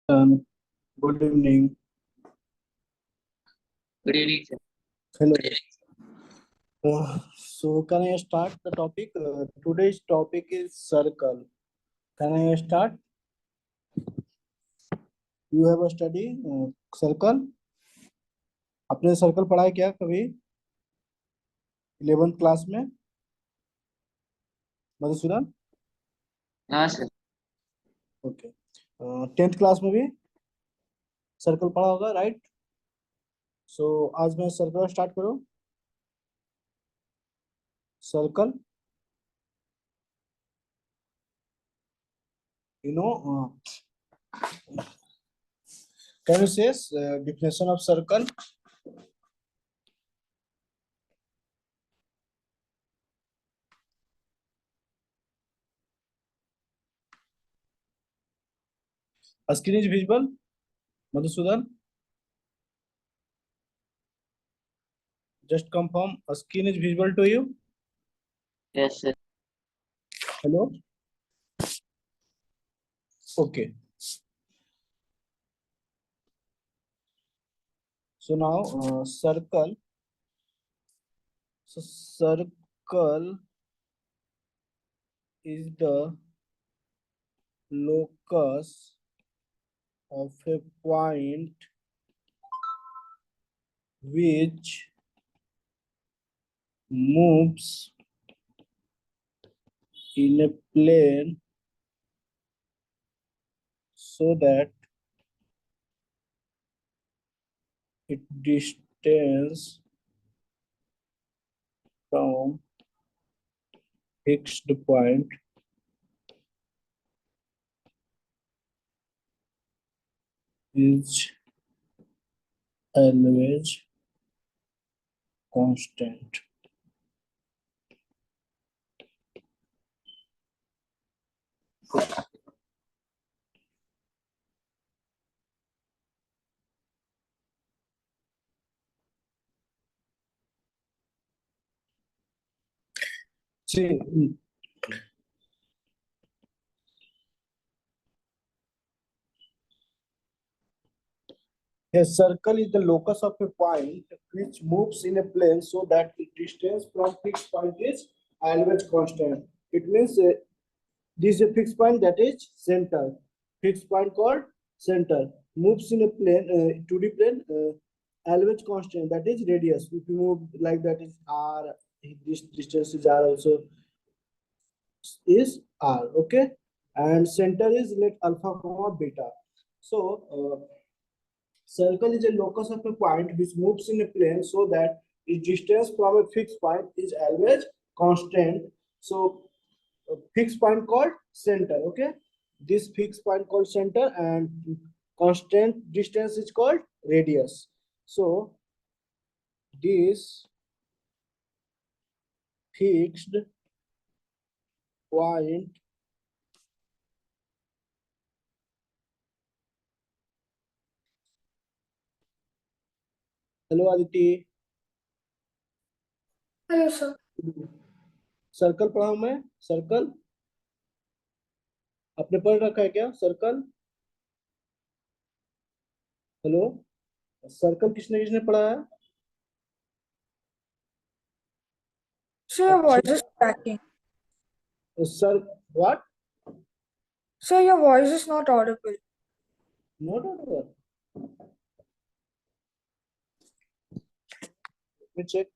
Good evening. Good evening, sir. Hello. So can I start the topic? Today's topic is circle. Can I start? You have a study circle. आपने circle पढ़ा है क्या कभी 11th class में मधुसूदन? हाँ sir. Okay 10th class में भी circle पढ़ा होगा, राइट? सो आज मैं सर्कल स्टार्ट करूं. Circle, you know, can you say definition of circle? Screen is visible, Madhusudan? Just confirm, screen is visible to you? Yes, sir. Hello? Okay. So now circle. So circle is the locus of a point which moves in a plane so that its distance from fixed point is always constant. See, a circle is the locus of a point which moves in a plane so that the distance from fixed point is always constant. It means this is a fixed point, that is center. Fixed point called center. Moves in a plane, 2D plane, always constant, that is radius. If you move like that is r, this distance is r also is r, okay? And center is let alpha comma beta. So circle is a locus of a point which moves in a plane so that its distance from a fixed point is always constant. So a fixed point called center, okay? This fixed point called center and constant distance is called radius. So this fixed point hello Aditi. Hello, sir. Circle पढ़ा हूं मैं. Circle आपने पढ़ रखा है क्या? Circle, hello, circle किसने किसने पढ़ा है? Sir, your voice is cracking. Sir what? Sir, your voice is not audible. Not audible. Let me check.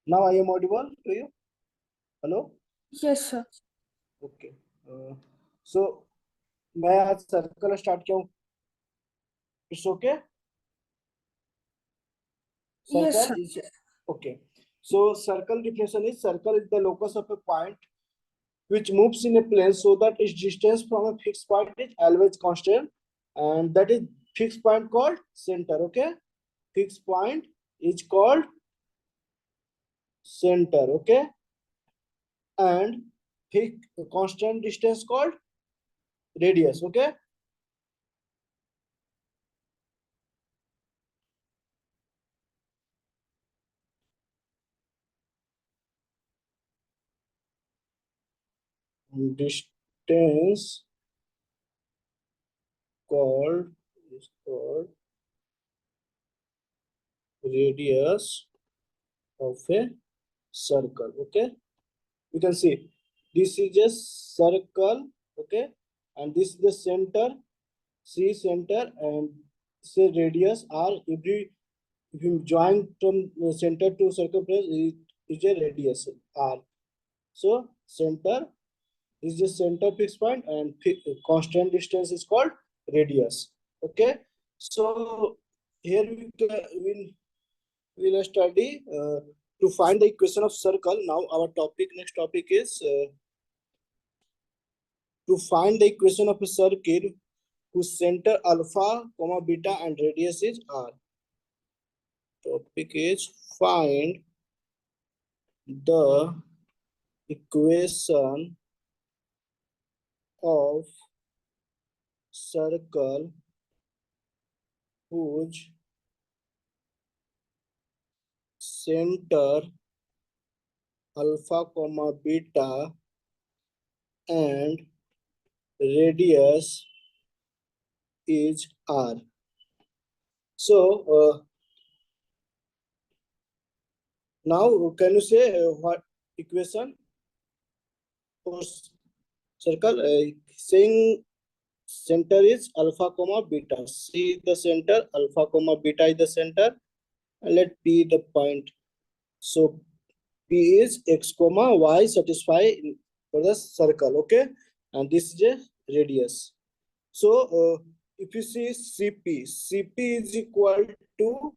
Now I am audible to you. Hello. Yes, sir. Okay. So मैं आज circle start किया हूँ. It's okay. Yes, sir. Is okay. So circle definition is circle is the locus of a point which moves in a plane so that its distance from a fixed point is always constant, and that is fixed point called center, okay? Fixed point is called center, okay? And fixed constant distance called radius, okay? Distance called radius of a circle. Okay, you can see this is a circle. Okay, and this is the center, C center, and say radius R. If you join from center to circumference, it is a radius R. So center is the center fixed point, and constant distance is called radius. Okay, so here we will study to find the equation of circle. Now our next topic is to find the equation of a circle whose center alpha, comma beta and radius is r. Topic is find the equation of circle whose center alpha, comma beta and radius is r. So now can you say what equation for circle? Saying center is alpha, comma beta. See the center, alpha, comma beta is the center, and let P the point. So P is x, comma y satisfy for the circle. Okay, and this is a radius. So if you see CP is equal to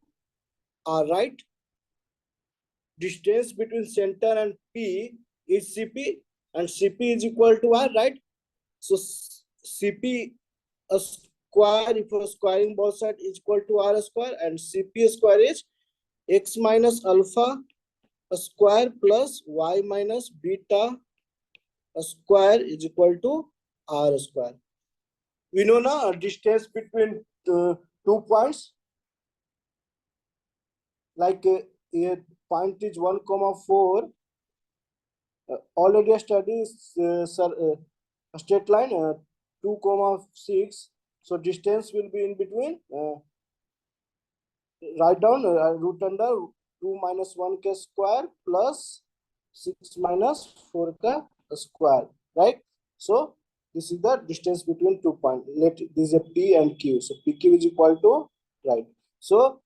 R, right? Distance between center and P is CP, and CP is equal to R, right? So CP a square, if you're squaring both sides, is equal to R square, and CP square is x minus alpha a square plus y minus beta a square is equal to R square. We know now distance between two points, like a point is 1,4. Already studied straight line 2,6. So distance will be in between. Write down root under 2 minus 1k square plus 6 minus 4k square, right? So this is the distance between 2 points. Let this is a P and Q. So PQ is equal to, right? So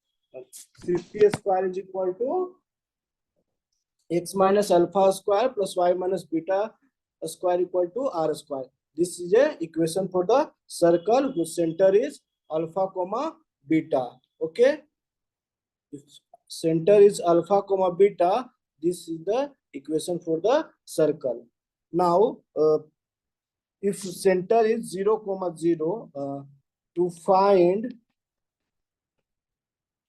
CP square is equal to x minus alpha square plus y minus beta square equal to R square. This is a equation for the circle whose center is alpha, comma beta. Okay. If center is alpha, comma beta, this is the equation for the circle. Now, if center is 0, 0, to find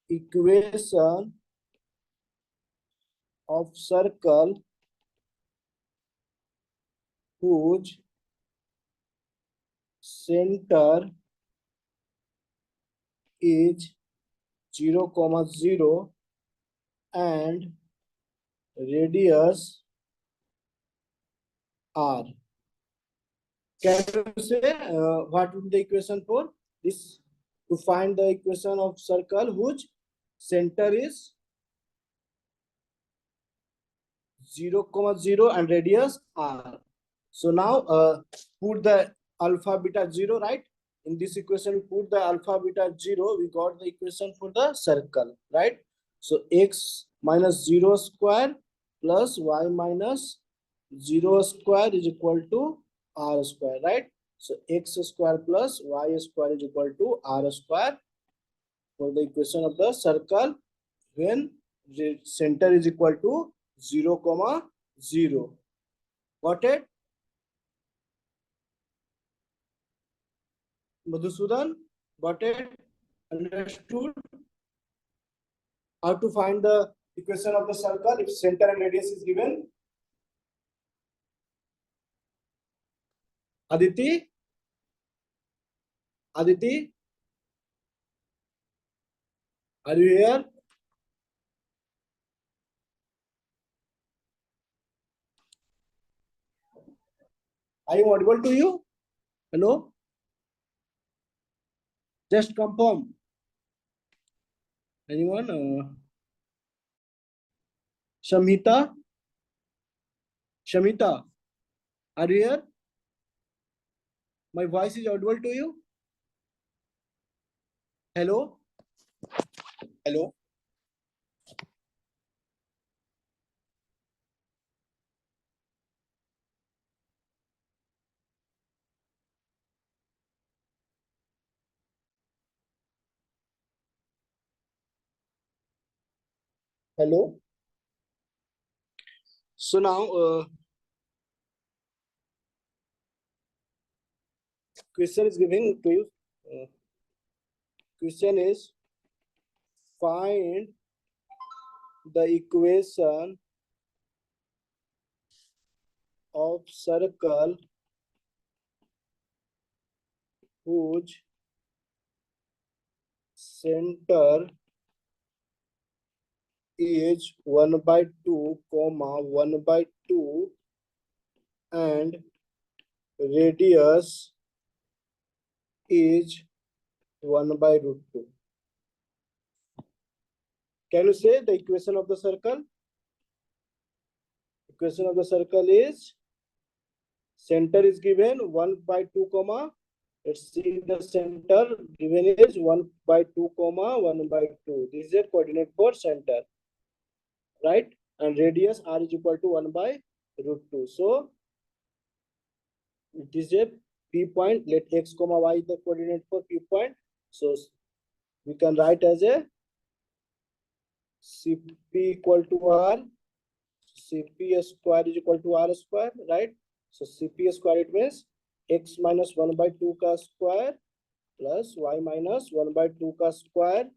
equation of circle whose center is 0, 0 and radius r. Can you say what would the equation for this? To find the equation of circle whose center is 0, 0 and radius r. So now put the alpha beta 0, right? In this equation, put the alpha beta 0, we got the equation for the circle, right? So x minus 0 square plus y minus 0 square is equal to r square, right? So x square plus y square is equal to r square for the equation of the circle when the center is equal to 0, 0. Got it? Madhusudan, got it? Understood? How to find the equation of the circle if center and radius is given? Aditi? Aditi? Are you here? Are you audible to you? Hello? Just confirm. Anyone? Shamita? Shamita, are you here? My voice is audible to you? Hello? Hello? Hello? So now, question is giving to you. Question is, find the equation of circle whose center is 1 by 2, comma 1 by 2 and radius is 1 by root 2. Can you say the equation of the circle? Equation of the circle is center is given 1 by 2 comma. Let's see the center given is 1 by 2 comma 1 by 2. This is a coordinate for center, right? And radius r is equal to 1 by root 2. So it is a P point. Let x comma y the coordinate for P point. So we can write as a Cp equal to r. Cp square is equal to r square, right? So Cp square, it means x minus 1 by 2 ka square plus y minus 1 by 2 ka square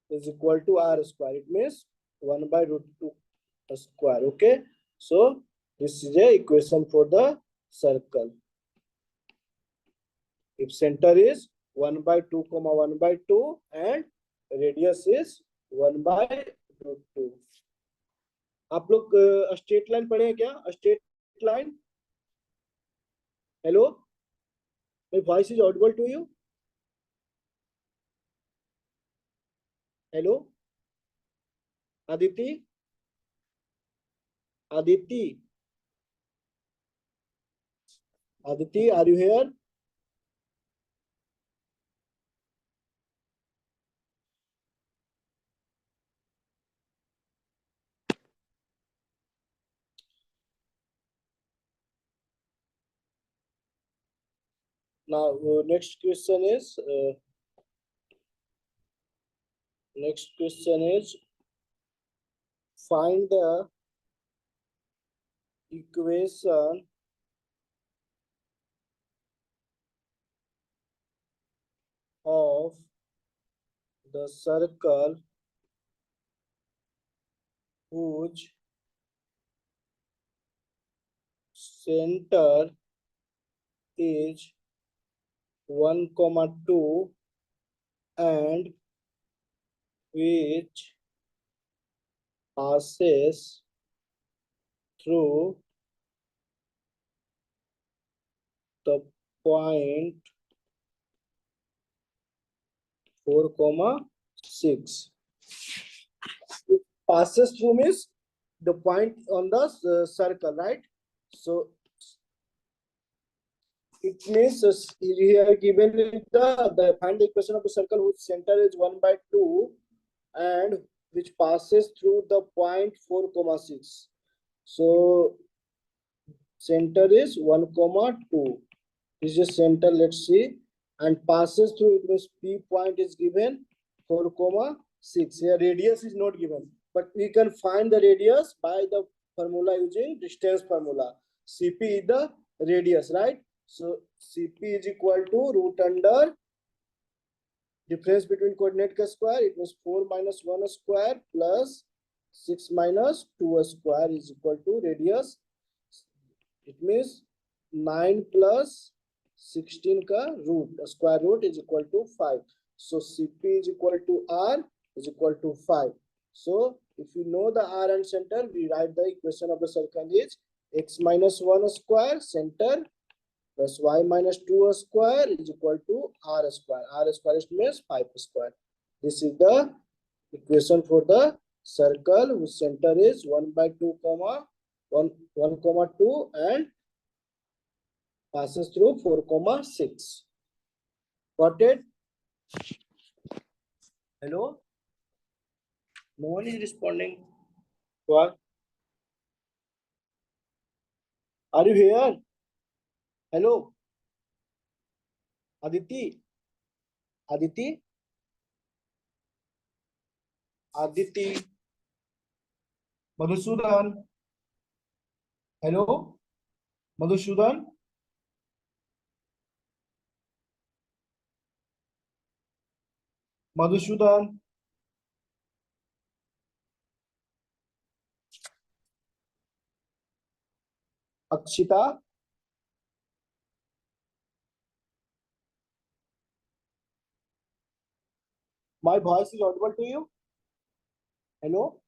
is equal to r square. It means 1 by root 2 square. Okay. So this is a equation for the circle. If center is 1 by 2 comma 1 by 2 and radius is 1 by root 2. आप लोग straight line पढ़े हैं क्या? Straight line. Hello, my voice is audible to you? Hello, Aditi? Aditi? Aditi, are you here? Now, next question is find the equation of the circle whose center is 1 comma 2 and which passes through the point 4 comma 6. It passes through means the point on the circle, right? So it means here given the find the equation of the circle whose center is 1 by 2 and which passes through the point 4 comma 6. So center is 1 comma 2. This is center, let's see, and passes through, it means P point is given 4 comma 6. Here radius is not given, but we can find the radius by the formula using distance formula. Cp is the radius, right? So Cp is equal to root under difference between coordinate ka square. It means 4 minus 1 square plus 6 minus 2 square is equal to radius. It means 9 plus 16 ka root, square root is equal to 5. So Cp is equal to r is equal to 5. So if you know the r and center, we write the equation of the circle is x minus 1 square, center plus y minus 2 square is equal to r square. R square means 5 square. This is the equation for the circle whose center is 1 by 2 comma 1 comma 2 and passes through 4 comma 6. Got it? Hello? No one is responding. What? Are you here? Hello? Aditi? Aditi? Aditi? Madhusudan? Hello? Madhusudan? Madhusudan? Akshita? My voice is audible to you? Hello?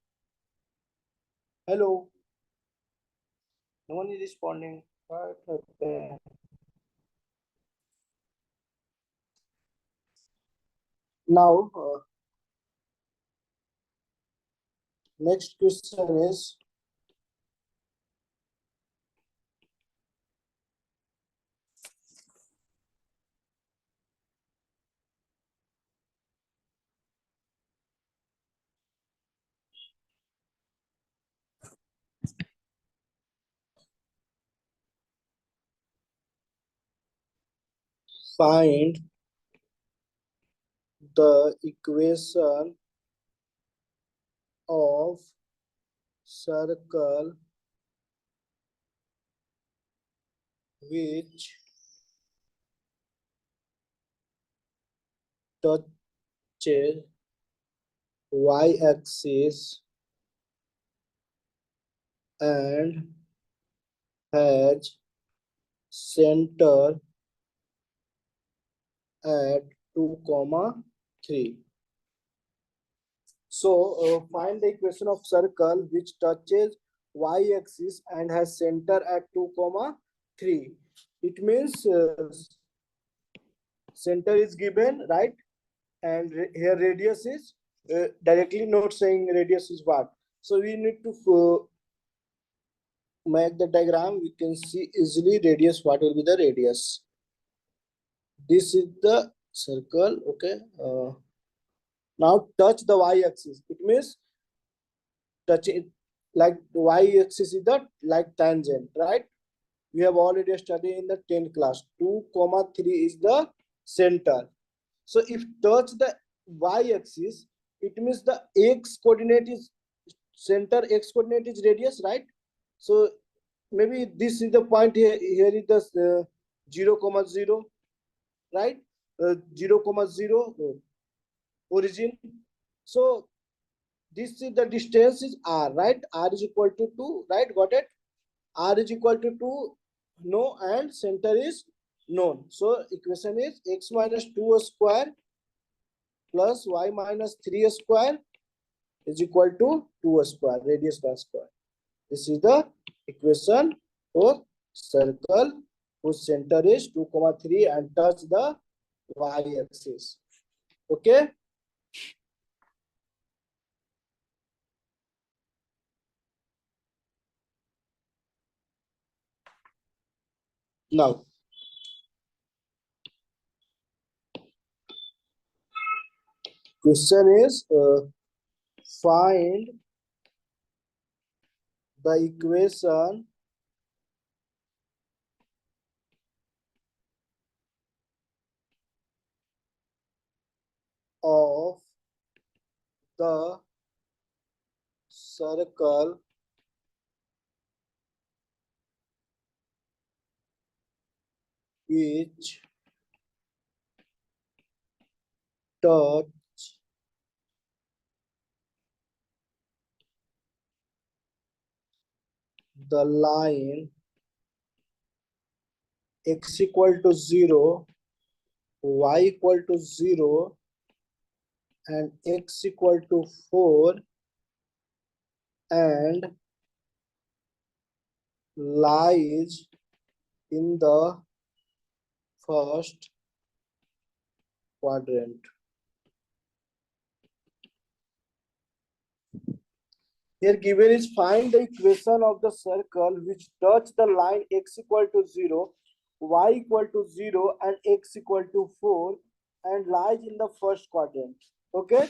Hello? No one is responding. What happened? Now, next question is find the equation of circle which touches y-axis and has center at 2 comma 3. So find the equation of circle which touches y-axis and has center at 2 comma 3. It means center is given, right? And here radius is directly not saying radius is what. So we need to make the diagram. We can see easily radius, what will be the radius. This is the circle, okay. Now touch the y-axis. It means touch it, like the y-axis is the like tangent, right? We have already studied in the 10th class. 2 comma 3 is the center. So if touch the y-axis, it means the x coordinate is center, x coordinate is radius, right? So maybe this is the point here. Here is the 0 comma 0, right? 0 comma 0 origin. So this is the distance is r, right? R is equal to 2, right? Got it? R is equal to 2, no, and center is known. So equation is x minus 2 square plus y minus 3 square is equal to 2 square, radius by square. This is the equation for circle whose center is 2 comma 3 and touch the y-axis. Okay. Now, question is find the equation of the circle which touch the line x equal to 0, y equal to 0 and x equal to 4 and lies in the first quadrant. Here given is find the equation of the circle which touch the line x equal to 0, y equal to 0 and x equal to 4 and lies in the first quadrant. Okay,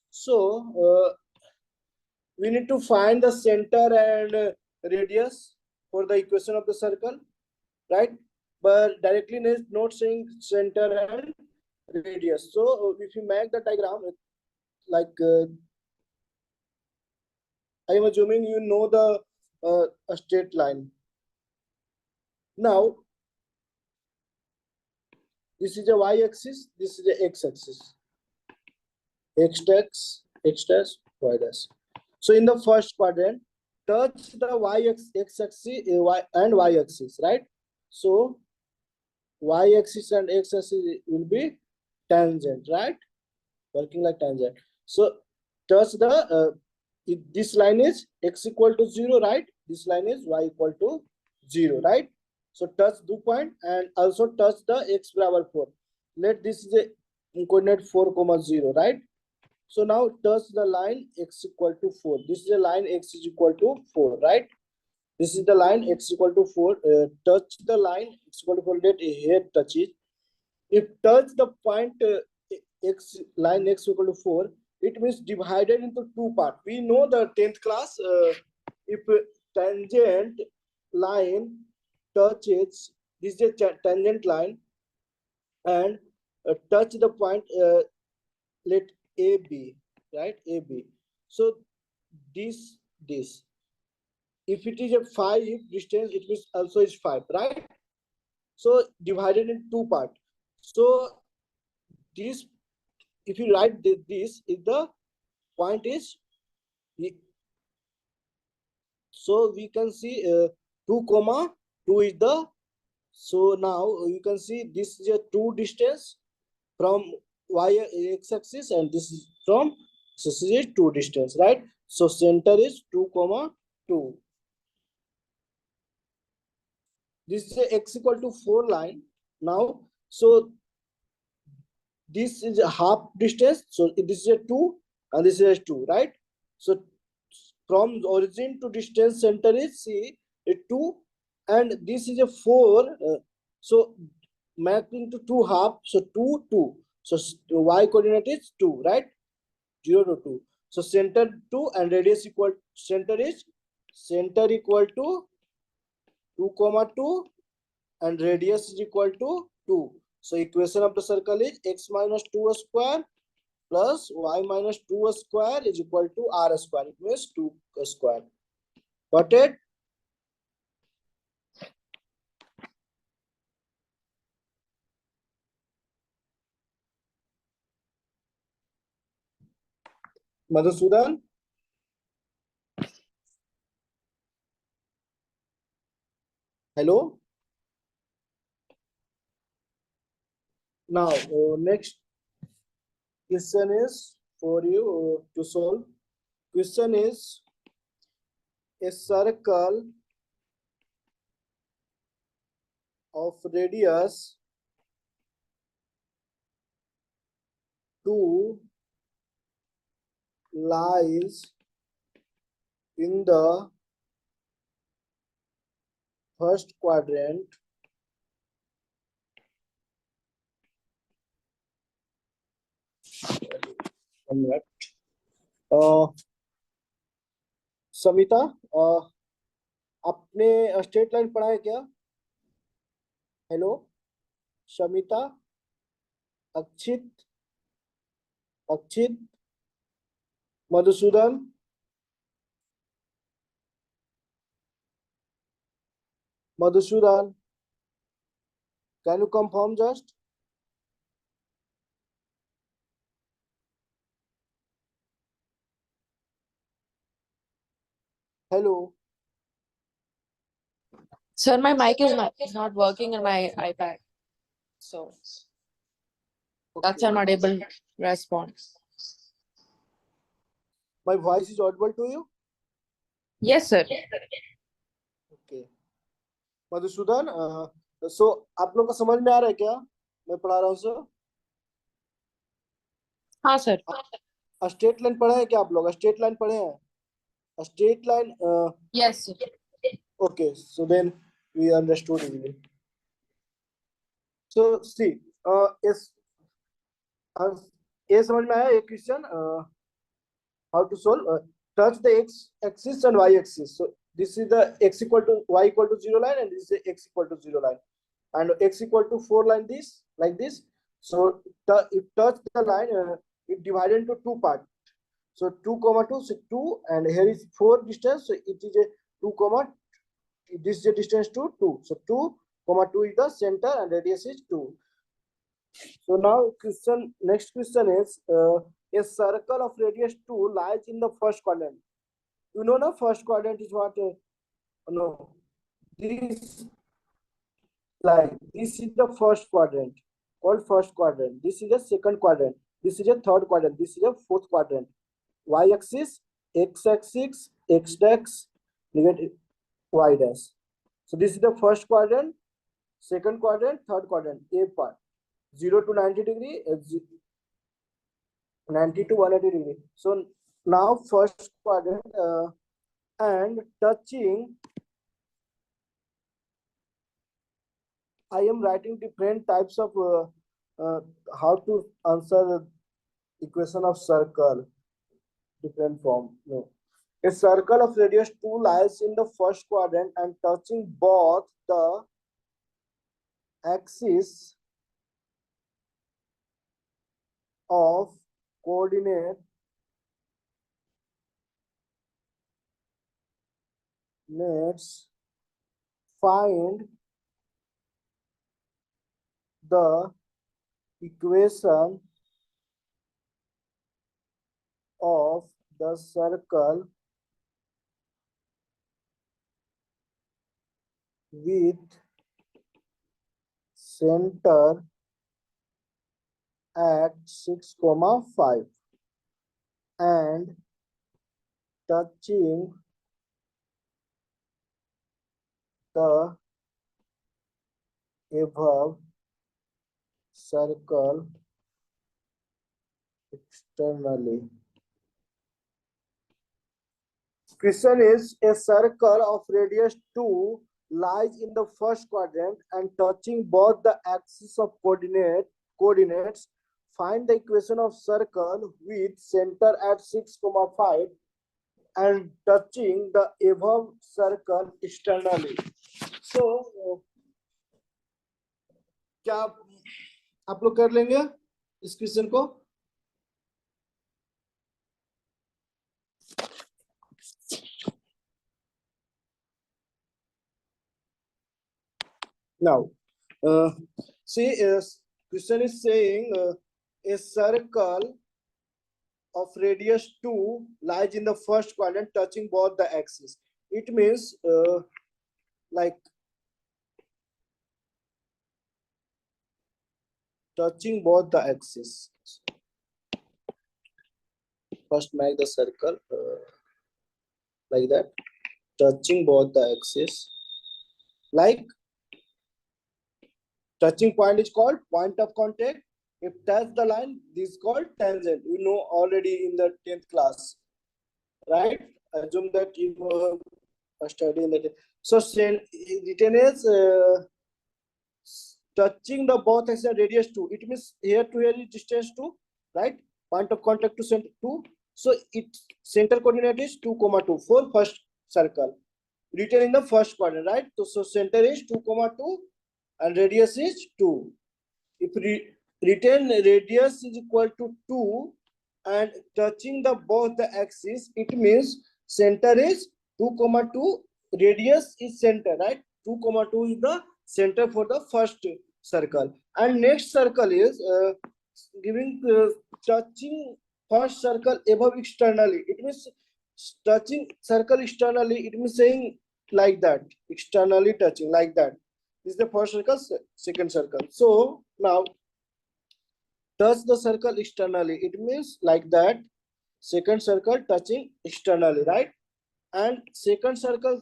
so we need to find the center and radius for the equation of the circle, right? But directly is not saying center and radius. So if you make the diagram like I am assuming you know the a straight line. Now this is a y-axis, this is a x-axis. X dash, y dash. So in the first quadrant, touch the x-axis and y-axis, right? So y-axis and x-axis will be tangent, right? Working like tangent. So touch the this line is x equal to 0, right? This line is y equal to 0, right? So touch 2 point and also touch the x barabar 4. Let this is a coordinate 4, 0, right? So now touch the line x equal to 4. This is a line x is equal to 4, right? This is the line x equal to 4. Touch the line x equal to 4. Let here touch it. If touch the point x line x equal to 4, it means divided into 2 parts. We know the 10th class. If tangent line touches, this is a tangent line, and touch the point. Let AB, right? AB. So this. If it is a 5 distance, it means also is 5, right? So divided in 2 parts. So this, if you write this, is the point is, so we can see 2, 2 is the, so now you can see this is a 2 distance from y-axis and this is from, so this is 2 distance, right? So center is 2, 2. This is a x equal to 4 line now. So this is a half distance. So this is a 2 and this is a 2, right? So from origin to distance center is see a 2 and this is a 4. So mapped into 2 half. So 2, 2. So y coordinate is 2, right? 0 to 2. So center 2 and radius equal, center equal to 2, 2 and radius is equal to 2. So equation of the circle is x minus 2 square plus y minus 2 square is equal to r square. It means 2 square. Got it? Madhusudan? Hello? Now, next question is for you to solve. Question is a circle of radius 2 lies in the first quadrant Samita आपने straight line पढ़ा है क्या? Hello Shamita, Akshit, Madhusudan, can you confirm just? Hello. Sir, my mic is not working on my iPad. So that's why I'm not able to respond. My voice is audible to you? Yes, sir. Okay. Madhusudan, सो आप लोग को समझ में आ रहा है क्या मैं पढ़ा रहा हूँ सर? हाँ सर। स्ट्रेट लाइन पढ़े हैं क्या आप लोग? स्ट्रेट लाइन पढ़े हैं? Straight line yes sir. okay, so then we understood it. So see, is ये समझ में आया एक question? How to solve? Touch the x axis and y axis. So this is the x equal to y equal to 0 line, and this is the x equal to 0 line, and x equal to 4 line this like this. So if touch the line, it divided into two parts. So 2 comma 2, so 2, and here is 4 distance. So it is a 2 comma, this is the distance to 2. So 2 comma 2 is the center and radius is 2. So now question, next question is, a circle of radius 2 lies in the first quadrant. You know the first quadrant is what? No, this, like this is the first quadrant called first quadrant. This is the second quadrant. This is a third quadrant. This is a fourth quadrant. Y-axis, x-axis, x-dash, negative y dash. So this is the first quadrant, second quadrant, third quadrant. A part 0 to 90 degree, 90 to 180 degree. So now first quadrant and touching, I am writing different types of how to answer equation of circle, different form. No. A circle of radius 2 lies in the first quadrant and touching both the axis of coordinates find the equation of the circle with center at 6,5 and touching the above circle externally. Question is, a circle of radius 2 lies in the first quadrant and touching both the axes of coordinates. Find the equation of circle with center at 6,5 and touching the above circle externally. So क्या आप लोग कर लेंगे इस question को? Now, see, question is saying a circle of radius 2 lies in the first quadrant touching both the axes. It means like touching both the axes. First make the circle like that, touching both the axes. Like touching point is called point of contact. If touch the line, this is called tangent. You know already in the 10th class, right? Assume that you have studied in the. So written as touching the both axes and radius 2. It means here to here is distance 2, right? Point of contact to center 2. So its center coordinate is 2,2 for first circle. Written in the first quadrant, right? So center is 2,2 and radius is 2. If written radius is equal to 2 and touching the both the axes, it means center is 2,2, radius is center, right? 2,2 is the center for the first circle, and next circle is giving touching first circle above externally. It means touching circle externally. It means saying like that, externally touching like that. This is the first circle, second circle. So now touch the circle externally. It means like that, second circle touching externally, right? And second circle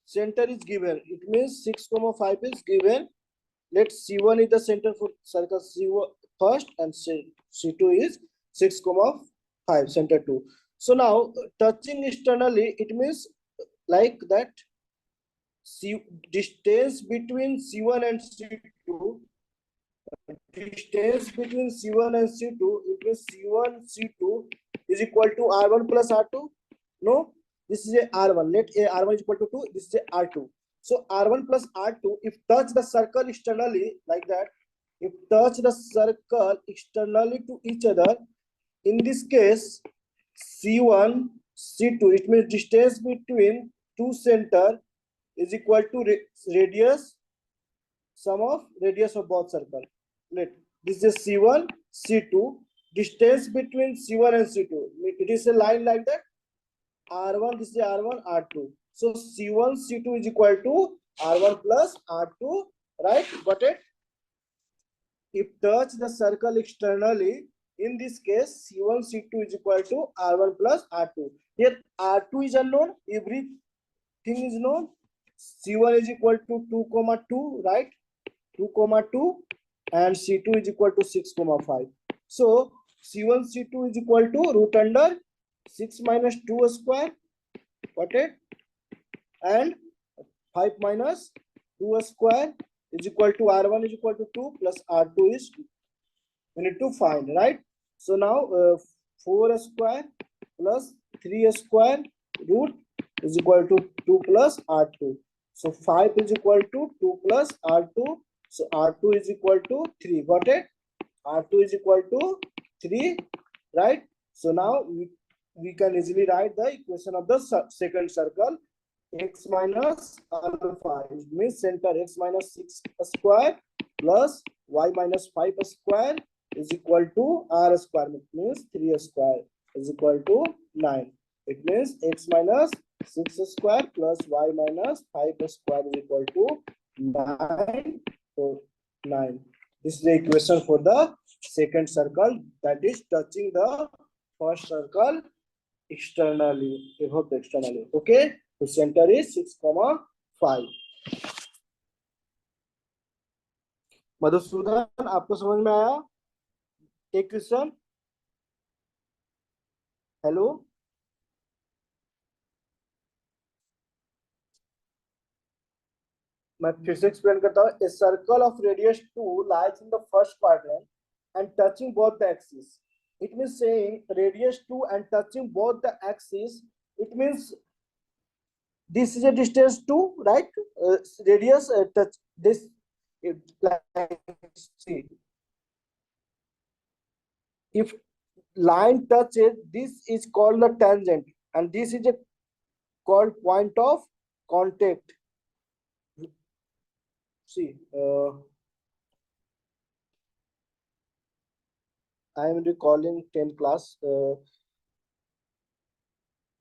center is given. It means 6,5 is given let C1 is the center for circle C1 first, and C2 is 6,5 center 2. So now touching externally, it means like that distance between C1 and C2, distance between C1 and C2, it means C1 C2 is equal to R1 plus R2. No, this is a R1. Let a R1 is equal to 2. This is a R2. So R1 plus R2, if touch the circle externally like that, if touch the circle externally to each other, in this case C1 C2, it means distance between two center is equal to radius, sum of radius of both circle. Let this is C1 C2, distance between C1 and C2, it is a line like that. R1, this is R1 R2, so C1 C2 is equal to R1 plus R2, right? Got it? If touch the circle externally, in this case C1 C2 is equal to R1 plus R2. Here R2 is unknown, everything is known. C1 is equal to 2,2, right? 2,2, and C2 is equal to 6,5. So C1 C2 is equal to root under 6 minus 2 square, got it? And 5 minus 2 square is equal to R1 is equal to 2 plus R2 is, we need to find, right? So now 4 square plus 3 square root is equal to 2 plus R2. So 5 is equal to 2 plus R2. So R2 is equal to 3. Got it? R2 is equal to 3, right? So now we can easily write the equation of the second circle. X minus alpha, it means center x minus 6 square plus y minus 5 square is equal to r square, it means 3 square is equal to 9. It means x minus 6 square plus y minus 5 square is equal to 9. So 9. This is the equation for the second circle, that is touching the first circle externally, above the externally. Okay, the center is 6,5. Madhusudan, आपको समझ में आया? एक question, hello, मैं फिर से explain करता हूँ. A circle of radius 2 lies in the first quadrant and touching both the axes. It means saying radius 2 and touching both the axes. It means this is a distance 2, right? Radius touch this. Like, see, if line touches, this is called the tangent, and this is a called point of contact. See, I am recalling 10th class.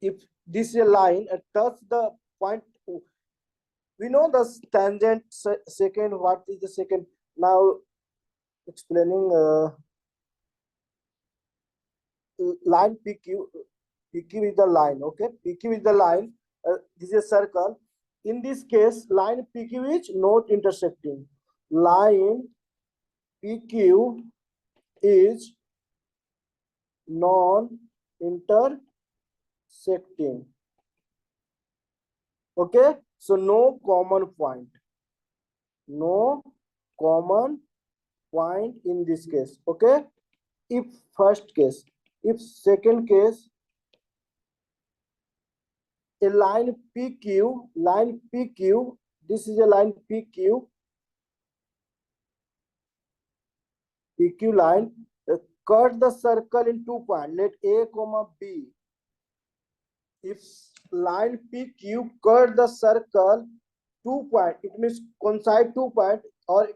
If this is a line touch the point, we know the tangent second. What is the second? Now explaining line PQ. PQ is the line. Okay, PQ is the line. This is a circle. In this case, line PQ is not intersecting. Line PQ is non-intersecting. Okay, so no common point. No common point in this case. Okay, if first case. If second case, a line PQ, this is a line PQ line, cut the circle in 2 points, let A, B. If line PQ cut the circle 2 points, it means coincide 2 points, or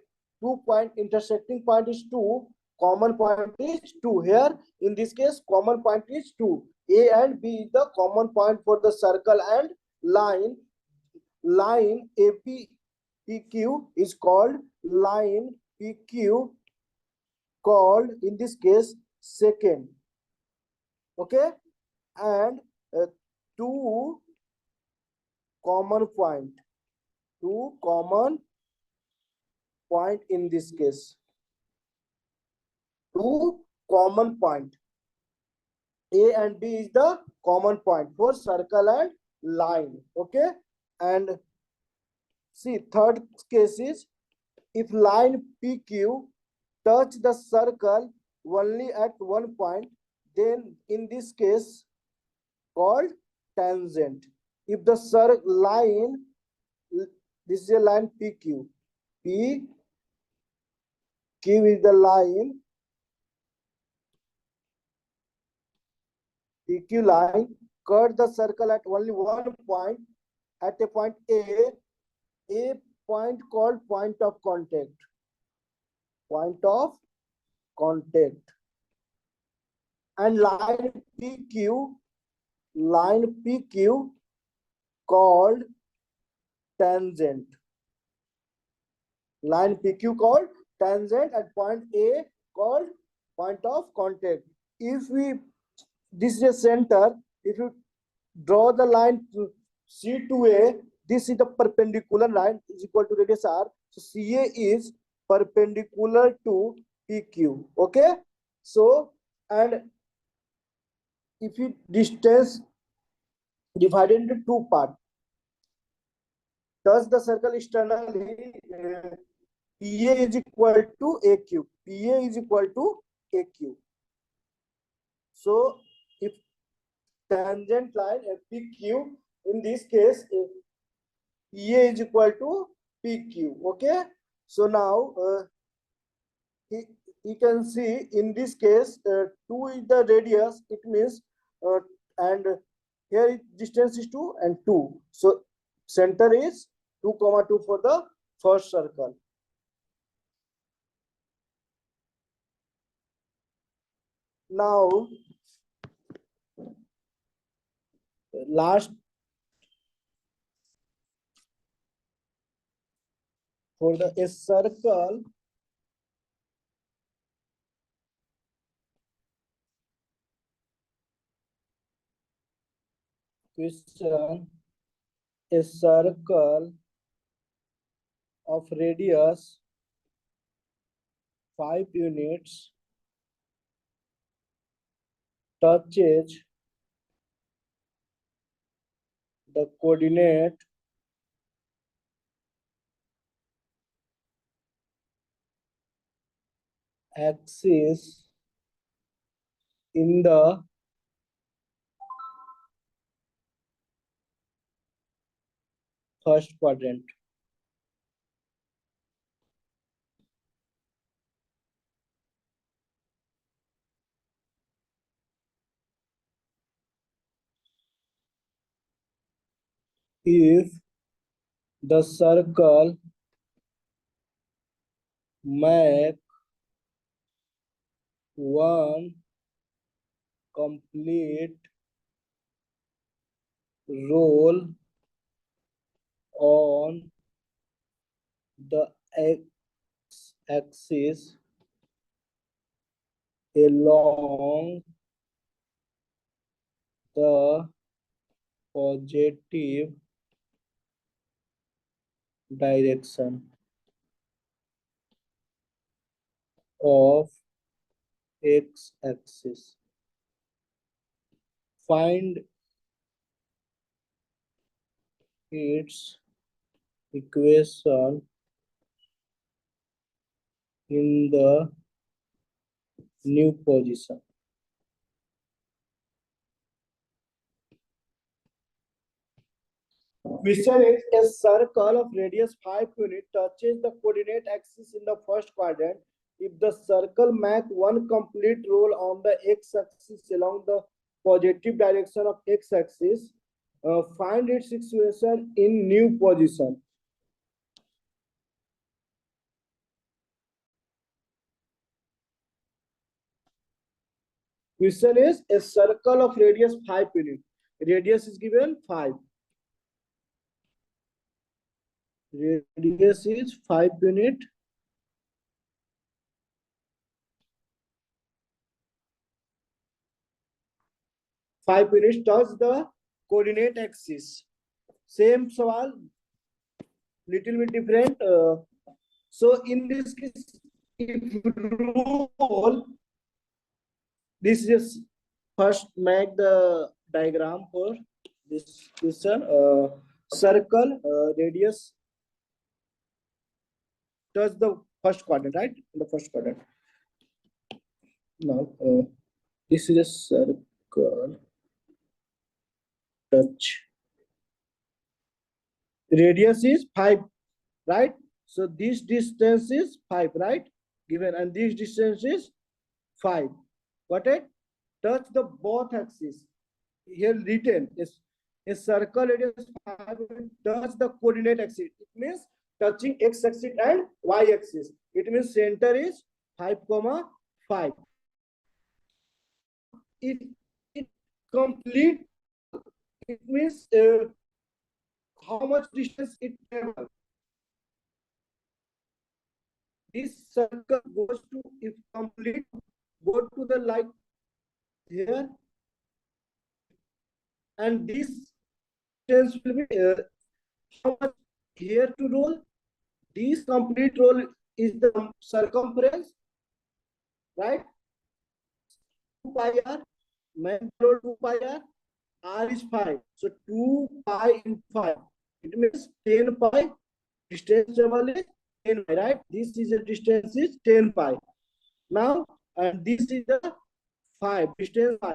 2 point intersecting point is 2, common point is 2. Here in this case, common point is 2. A and B is the common point for the circle and line. Line AP PQ is called line PQ, called in this case second. Okay, and two common point point in this case. Two common point. A and B is the common point for circle and line. Okay. And see, third case is if line PQ touch the circle only at one point, then in this case called tangent. If the line, this is a line PQ. PQ is the line, PQ line, cut the circle at only one point, at a point A point called point of contact. Point of contact. And line PQ called tangent. Line PQ called tangent and point A called point of contact. If this is a center, if you draw the line to C to A, this is the perpendicular line is equal to radius R. So CA is perpendicular to PQ. Okay. So, and if you distance divided into two parts, thus the circle externally PA is equal to AQ. PA is equal to AQ. So if tangent line PQ, in this case PA is equal to PQ. Okay. So now you can see in this case 2 is the radius. It means and here distance is 2 and 2. So center is 2, 2 for the first circle. Now last for a circle, question, a circle of radius 5 units touches the coordinate axis in the first quadrant. If the circle make one complete roll on the x-axis along the positive direction of x-axis. Find its equation in the new position. Question is a circle of radius 5 units touches the coordinate axis in the first quadrant. If the circle makes one complete roll on the x-axis along the positive direction of x-axis, find its equation in new position. Question is a circle of radius 5 units. Radius is given 5. Radius is 5 unit. Five units touch the coordinate axis. Same सवाल, little bit different. So in this case, if rule, this is first make the diagram for this question. Circle radius touch the first quadrant, right? In the first quadrant. Now this is a circle touch. Radius is 5, right? So this distance is 5, right? Given, and this distance is 5. Got it? Touch the both axes. Here written is a circle radius 5 will touch the coordinate axis. It means touching x axis and y axis. It means center is 5, 5. If it complete, it means how much distance it travels. This circle goes to, if complete, go to the like here, and this distance will be how much here to roll. This complete roll is the circumference, right? 2 pi r, main roll 2 pi r is 5. So 2 pi into 5. It means 10 pi. Distance travel is 10 pi, right? This is the distance is 10 pi. Now, and this is the 5, distance 5.